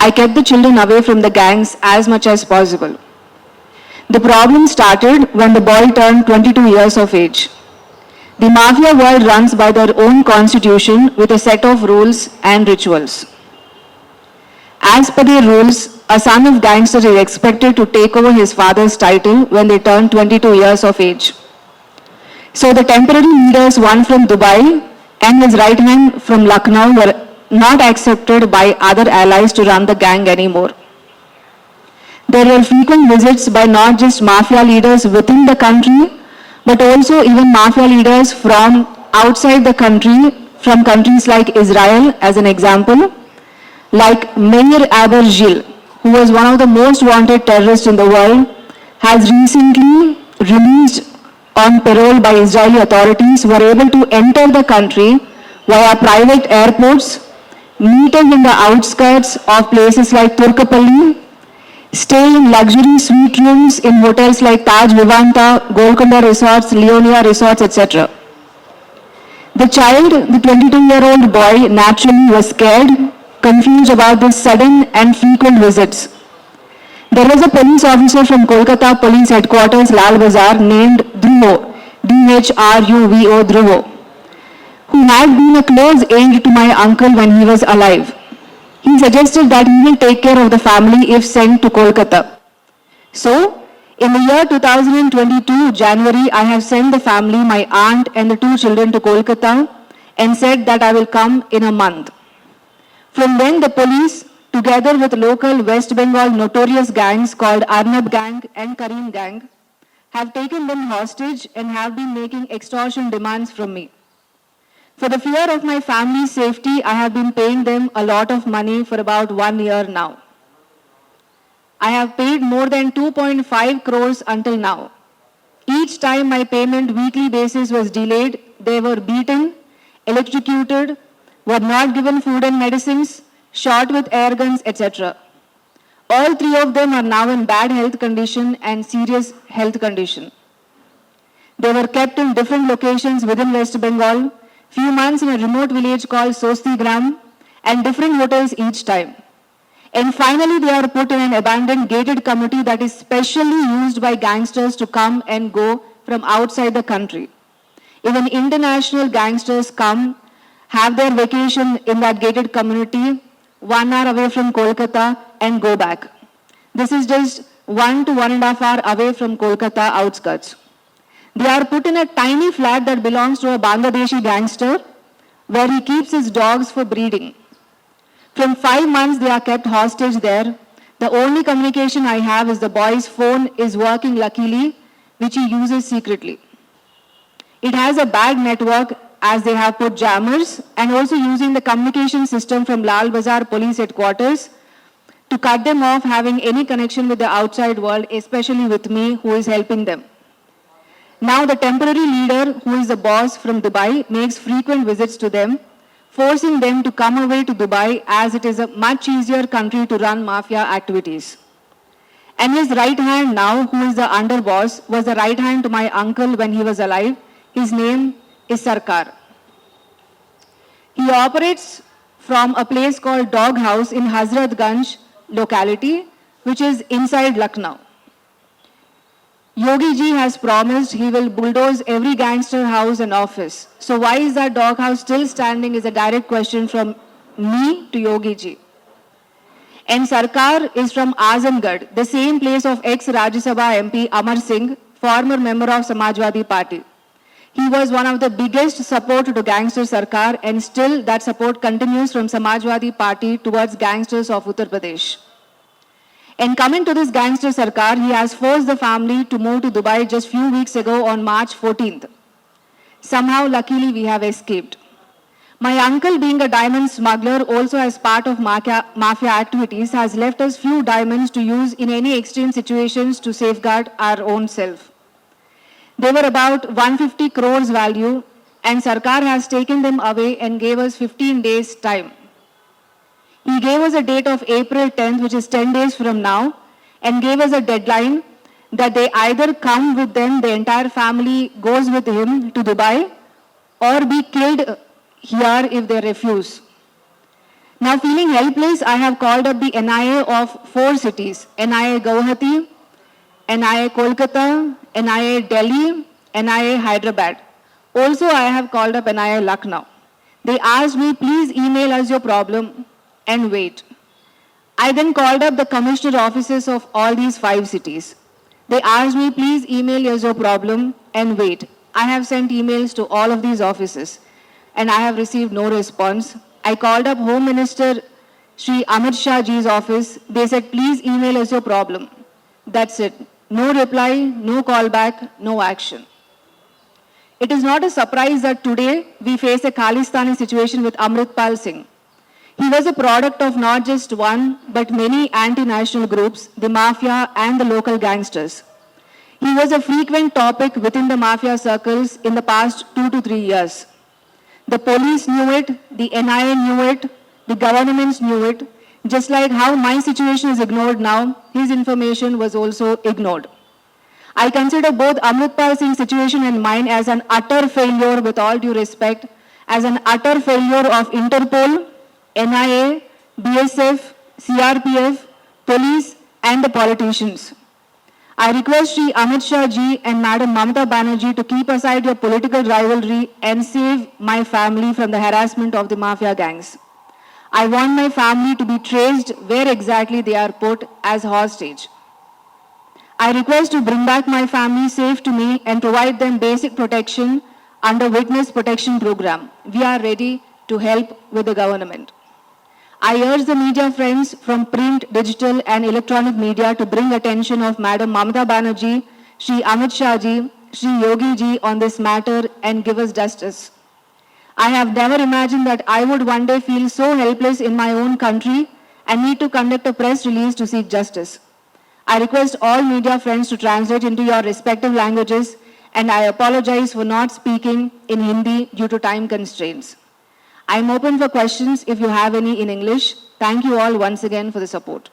I kept the children away from the gangs as much as possible. The problem started when the boy turned 22 years of age. The mafia world runs by their own constitution with a set of rules and rituals. As per their rules, a son of gangster is expected to take over his father's title when they turn 22 years of age. So the temporary leaders, one from Dubai and his right hand from Lucknow, were not accepted by other allies to run the gang anymore. There were frequent visits by not just mafia leaders within the country, but also even mafia leaders from outside the country, from countries like Israel, as an example, like Meir Abergil, who was one of the most wanted terrorists in the world, has recently released on parole by Israeli authorities, were able to enter the country via private airports, meeting in the outskirts of places like Turkapalli, stay in luxury suite rooms in hotels like Taj Vivanta, Golconda Resorts, Leonia Resorts, etc. The child, the 22-year-old boy, naturally was scared, confused about this sudden and frequent visits. There was a police officer from Kolkata Police Headquarters, Lal Bazar, named Dhruvo, D-H-R-U-V-O, Dhruvo, who had been a close aide to my uncle when he was alive. He suggested that he will take care of the family if sent to Kolkata. So, in the year 2022, January, I have sent the family, my aunt and the 2 children to Kolkata and said that I will come in a month. From then, the police, together with local West Bengal notorious gangs called Arnab Gang and Karim Gang, have taken them hostage and have been making extortion demands from me. For the fear of my family's safety, I have been paying them a lot of money for about 1 year now. I have paid more than 2.5 crores until now. Each time my payment weekly basis was delayed, they were beaten, electrocuted, were not given food and medicines, shot with air guns, etc. All 3 of them are now in bad health condition and serious health condition. They were kept in different locations within West Bengal, few months in a remote village called Sostigram, and different hotels each time. And finally, they are put in an abandoned gated community that is specially used by gangsters to come and go from outside the country. Even international gangsters come, have their vacation in that gated community, 1 hour away from Kolkata, and go back. This is just 1 to 1.5 hours away from Kolkata outskirts. They are put in a tiny flat that belongs to a Bangladeshi gangster, where he keeps his dogs for breeding. From 5 months, they are kept hostage there. The only communication I have is the boy's phone is working luckily, which he uses secretly. It has a bad network as they have put jammers and also using the communication system from Lal Bazar Police Headquarters to cut them off having any connection with the outside world, especially with me, who is helping them. Now the temporary leader, who is the boss from Dubai, makes frequent visits to them, forcing them to come away to Dubai as it is a much easier country to run mafia activities. And his right hand now, who is the underboss, was the right hand to my uncle when he was alive. His name is Sarkar. He operates from a place called Dog House in Hazratganj locality, which is inside Lucknow. Yogi ji has promised he will bulldoze every gangster house and office. So why is that dog house still standing is a direct question from me to Yogi ji. And Sarkar is from Azamgarh, the same place of ex-Rajya Sabha MP Amar Singh, former member of Samajwadi Party. He was one of the biggest support to gangster Sarkar, and still that support continues from Samajwadi Party towards gangsters of Uttar Pradesh. And coming to this gangster Sarkar, he has forced the family to move to Dubai just few weeks ago on March 14th. Somehow, luckily, we have escaped. My uncle, being a diamond smuggler, also as part of mafia activities, has left us few diamonds to use in any extreme situations to safeguard our own self. They were about 150 crores value, and Sarkar has taken them away and gave us 15 days time. He gave us a date of April 10th, which is 10 days from now, and gave us a deadline that they either come with them, the entire family goes with him to Dubai, or be killed here if they refuse. Now feeling helpless, I have called up the NIA of 4 cities: NIA Guwahati, NIA Kolkata, NIA Delhi, NIA Hyderabad. Also, I have called up NIA Lucknow. They asked me, please email us your problem and wait. I then called up the commissioner offices of all these 5 cities. They asked me, please email us your problem and wait. I have sent emails to all of these offices and I have received no response. I called up Home Minister Shri Amit Shah ji's office. They said, please email us your problem. That's it. No reply, no callback, no action. It is not a surprise that today we face a Khalistani situation with Amritpal Singh. He was a product of not just one, but many anti-national groups, the mafia and the local gangsters. He was a frequent topic within the mafia circles in the past 2 to 3 years. The police knew it, the NIA knew it, the governments knew it. Just like how my situation is ignored now, his information was also ignored. I consider both Amritpal Singh's situation and mine as an utter failure, with all due respect, as an utter failure of Interpol, NIA, BSF, CRPF, police and the politicians. I request Shri Amit Shah ji and Madam Mamata Banerjee to keep aside your political rivalry and save my family from the harassment of the mafia gangs. I want my family to be traced where exactly they are put as hostage. I request to bring back my family safe to me and provide them basic protection under Witness Protection Program. We are ready to help with the government. I urge the media friends from print, digital and electronic media to bring attention of Madam Mamata Banerjee, Shri Amit Shah ji, Shri Yogi ji on this matter and give us justice. I have never imagined that I would one day feel so helpless in my own country and need to conduct a press release to seek justice. I request all media friends to translate into your respective languages, and I apologize for not speaking in Hindi due to time constraints. I am open for questions if you have any in English. Thank you all once again for the support.